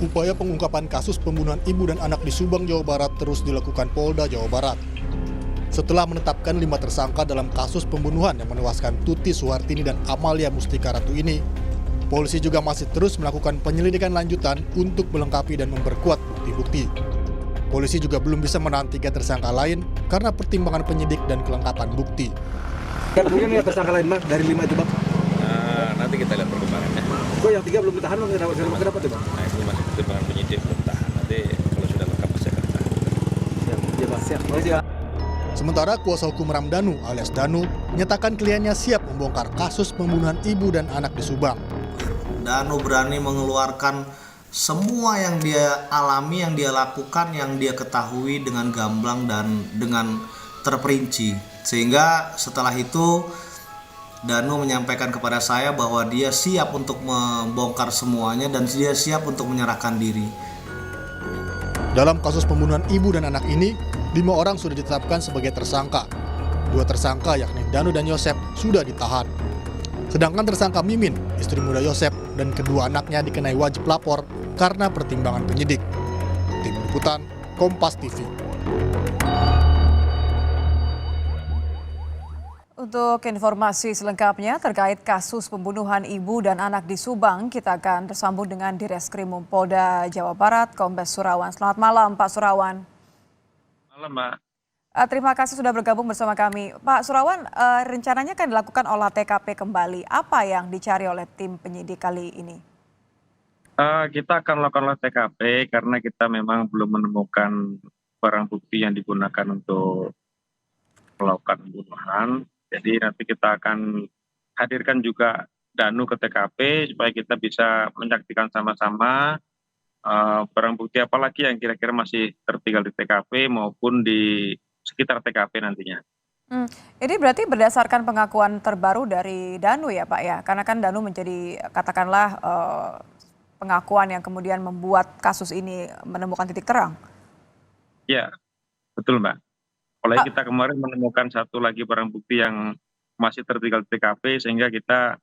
Upaya pengungkapan kasus pembunuhan ibu dan anak di Subang, Jawa Barat terus dilakukan Polda Jawa Barat. Setelah menetapkan 5 tersangka dalam kasus pembunuhan yang menewaskan Tuti Suhartini dan Amalia Mustika Ratu ini, polisi juga masih terus melakukan penyelidikan lanjutan untuk melengkapi dan memperkuat bukti-bukti. Polisi juga belum bisa menahan 3 tersangka lain karena pertimbangan penyidik dan kelengkapan bukti. Mungkin ya tersangka lain, Bang, dari 5 itu, Bang. Nanti kita lihat perkembangannya. Kok yang 3 belum ditahan, Bang? Kenapa tuh, Bang? Nah, ini masih pertimbangan penyidik belum tahan. Nanti kalau sudah lengkap pasti akan tahan. Ya, Bang, siap. Makasih, Bang. Sementara kuasa hukum Ramdhanu alias Danu menyatakan kliennya siap membongkar kasus pembunuhan ibu dan anak di Subang. Danu berani mengeluarkan semua yang dia alami, yang dia lakukan, yang dia ketahui dengan gamblang dan dengan terperinci. Sehingga setelah itu Danu menyampaikan kepada saya bahwa dia siap untuk membongkar semuanya dan dia siap untuk menyerahkan diri. Dalam kasus pembunuhan ibu dan anak ini, 5 orang sudah ditetapkan sebagai tersangka. 2 tersangka yakni Danu dan Yosep sudah ditahan. Sedangkan tersangka Mimin, istri muda Yosep, dan kedua anaknya dikenai wajib lapor karena pertimbangan penyidik. Tim Liputan, Kompas TV. Untuk informasi selengkapnya terkait kasus pembunuhan ibu dan anak di Subang, kita akan tersambung dengan Direskrimum Polda Jawa Barat, Kombes Surawan. Selamat malam, Pak Surawan. Malam, Mbak. Terima kasih sudah bergabung bersama kami. Pak Surawan, rencananya akan dilakukan olah TKP kembali. Apa yang dicari oleh tim penyidik kali ini? Kita akan melakukan olah TKP karena kita memang belum menemukan barang bukti yang digunakan untuk melakukan pembunuhan. Jadi nanti kita akan hadirkan juga Danu ke TKP supaya kita bisa menyaksikan sama-sama barang bukti apa lagi yang kira-kira masih tertinggal di TKP maupun di sekitar TKP nantinya. Ini berarti berdasarkan pengakuan terbaru dari Danu ya Pak ya? Karena kan Danu menjadi katakanlah pengakuan yang kemudian membuat kasus ini menemukan titik terang. Ya, betul Mbak. Apalagi kita kemarin menemukan satu lagi barang bukti yang masih tertinggal di TKP sehingga kita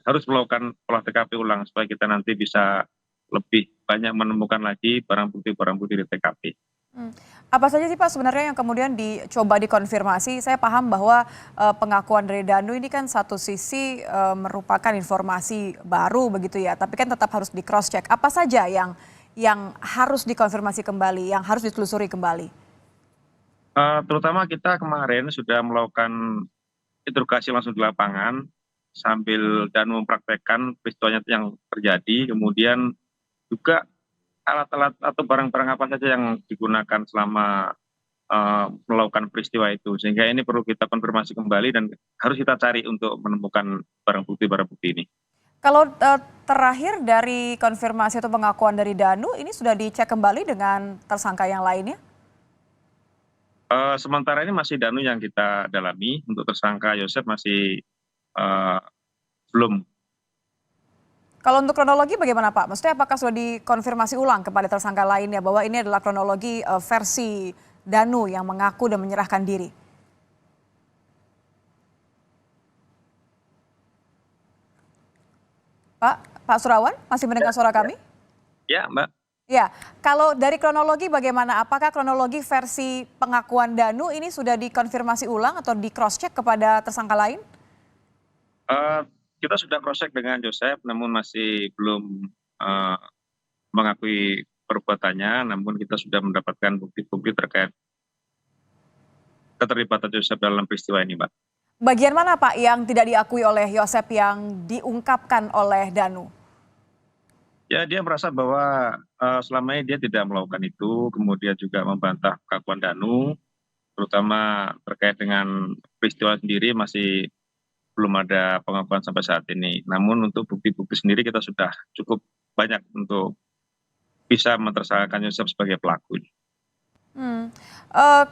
harus melakukan olah TKP ulang supaya kita nanti bisa lebih banyak menemukan lagi barang bukti di TKP. Apa saja sih Pak sebenarnya yang kemudian dicoba dikonfirmasi? Saya paham bahwa pengakuan dari Danu ini kan satu sisi merupakan informasi baru begitu ya, tapi kan tetap harus di cross check. Apa saja yang harus dikonfirmasi kembali, yang harus ditelusuri kembali? Terutama kita kemarin sudah melakukan interogasi langsung di lapangan sambil dan mempraktekkan peristiwanya yang terjadi, kemudian juga alat-alat atau barang-barang apa saja yang digunakan selama melakukan peristiwa itu, sehingga ini perlu kita konfirmasi kembali dan harus kita cari untuk menemukan barang bukti ini. Kalau terakhir dari konfirmasi atau pengakuan dari Danu, ini sudah dicek kembali dengan tersangka yang lainnya? Sementara ini masih Danu yang kita dalami, untuk tersangka Yosep masih belum. Kalau untuk kronologi bagaimana Pak? Maksudnya apakah sudah dikonfirmasi ulang kepada tersangka lainnya bahwa ini adalah kronologi versi Danu yang mengaku dan menyerahkan diri? Pak Surawan, masih mendengar suara kami? Ya, Mbak. Ya, kalau dari kronologi bagaimana? Apakah kronologi versi pengakuan Danu ini sudah dikonfirmasi ulang atau di cross check kepada tersangka lain? Kita sudah cross check dengan Joseph, namun masih belum mengakui perbuatannya. Namun kita sudah mendapatkan bukti-bukti terkait keterlibatan Joseph dalam peristiwa ini, Mbak. Bagian mana Pak yang tidak diakui oleh Yosep yang diungkapkan oleh Danu? Ya, dia merasa bahwa selama ini dia tidak melakukan itu, kemudian juga membantah pengakuan Danu, terutama terkait dengan peristiwa sendiri masih belum ada pengakuan sampai saat ini. Namun untuk bukti-bukti sendiri kita sudah cukup banyak untuk bisa mentersangkakan Yosep sebagai pelaku.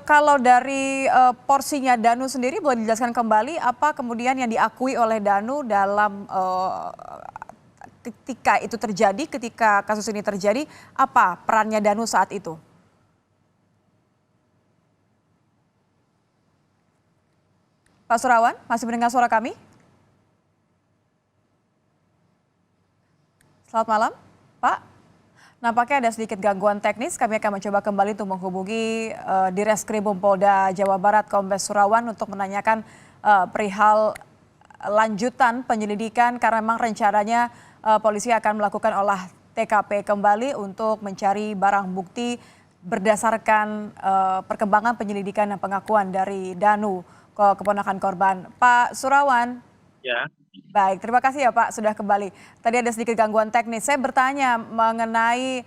Kalau dari porsinya Danu sendiri boleh dijelaskan kembali apa kemudian yang diakui oleh Danu dalam ketika itu terjadi, ketika kasus ini terjadi, apa perannya Danu saat itu? Pak Surawan, masih mendengar suara kami? Selamat malam, Pak. Nampaknya ada sedikit gangguan teknis. Kami akan mencoba kembali untuk menghubungi Direskrimum Polda Jawa Barat Kombes Surawan untuk menanyakan perihal lanjutan penyelidikan karena memang rencananya polisi akan melakukan olah TKP kembali untuk mencari barang bukti berdasarkan perkembangan penyelidikan dan pengakuan dari Danu, keponakan korban. Pak Surawan. Ya. Baik, terima kasih ya Pak sudah kembali. Tadi ada sedikit gangguan teknis. Saya bertanya mengenai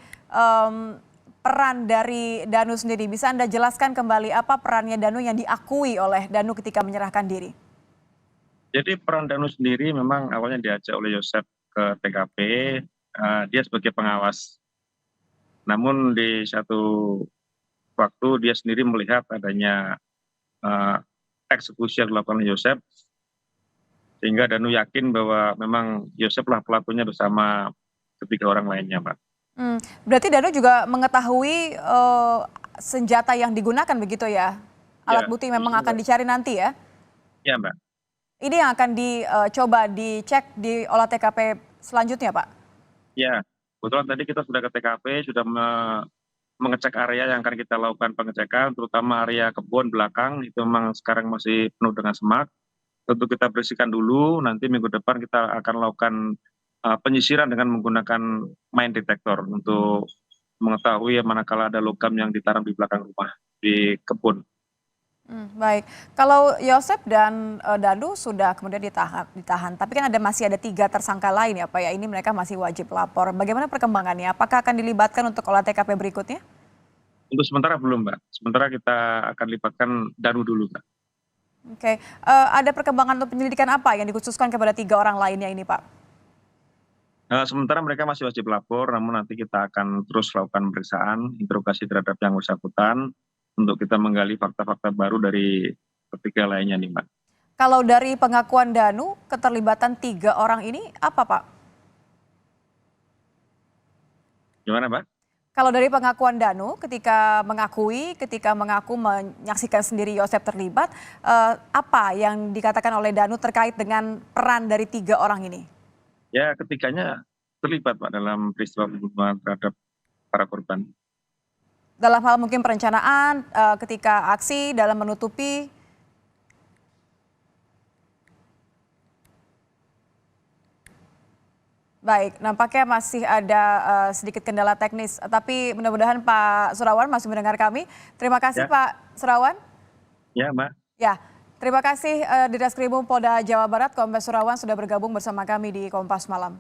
peran dari Danu sendiri. Bisa Anda jelaskan kembali apa perannya Danu yang diakui oleh Danu ketika menyerahkan diri? Jadi peran Danu sendiri memang awalnya diajak oleh Yosep ke TKP, dia sebagai pengawas. Namun di satu waktu dia sendiri melihat adanya eksekusi yang dilakukan oleh Yosep, sehingga Danu yakin bahwa memang Yosep lah pelakunya bersama ketiga orang lainnya, Pak. Berarti Danu juga mengetahui senjata yang digunakan begitu ya? Alat Ya, bukti memang betul, akan Mbak. dicari nanti ya? Ya, Mbak. Ini yang akan dicoba dicek di olah TKP selanjutnya, Pak? Ya, kebetulan tadi kita sudah ke TKP, sudah mengecek area yang akan kita lakukan pengecekan, terutama area kebun belakang, itu memang sekarang masih penuh dengan semak. Tentu kita bersihkan dulu, nanti minggu depan kita akan lakukan penyisiran dengan menggunakan mine detector untuk mengetahui manakala ada logam yang ditanam di belakang rumah, di kebun. Baik, kalau Yosep dan Danu sudah kemudian ditahan, tapi kan masih ada 3 tersangka lain ya Pak ya, ini mereka masih wajib lapor. Bagaimana perkembangannya? Apakah akan dilibatkan untuk olah TKP berikutnya? Untuk sementara belum, Mbak. Sementara kita akan libatkan Danu dulu, Mbak. Oke, ada perkembangan untuk penyelidikan apa yang dikhususkan kepada 3 orang lainnya ini Pak? Sementara mereka masih wajib lapor, namun nanti kita akan terus lakukan pemeriksaan, interogasi terhadap yang bersangkutan, untuk kita menggali fakta-fakta baru dari ketiga lainnya nih, Mbak. Kalau dari pengakuan Danu, keterlibatan 3 orang ini apa Pak? Gimana, Mbak? Kalau dari pengakuan Danu, ketika mengaku menyaksikan sendiri Yosep terlibat, apa yang dikatakan oleh Danu terkait dengan peran dari 3 orang ini? Ya, ketiganya terlibat, Pak, dalam peristiwa pembunuhan terhadap para korban. Dalam hal mungkin perencanaan, ketika aksi dalam menutupi. Baik, nampaknya masih ada sedikit kendala teknis, tapi mudah-mudahan Pak Surawan masih mendengar kami. Terima kasih Ya. Pak Surawan. Ya, Mbak. Ya, terima kasih Direskrimum Polda Jawa Barat Kombes Surawan sudah bergabung bersama kami di Kompas Malam.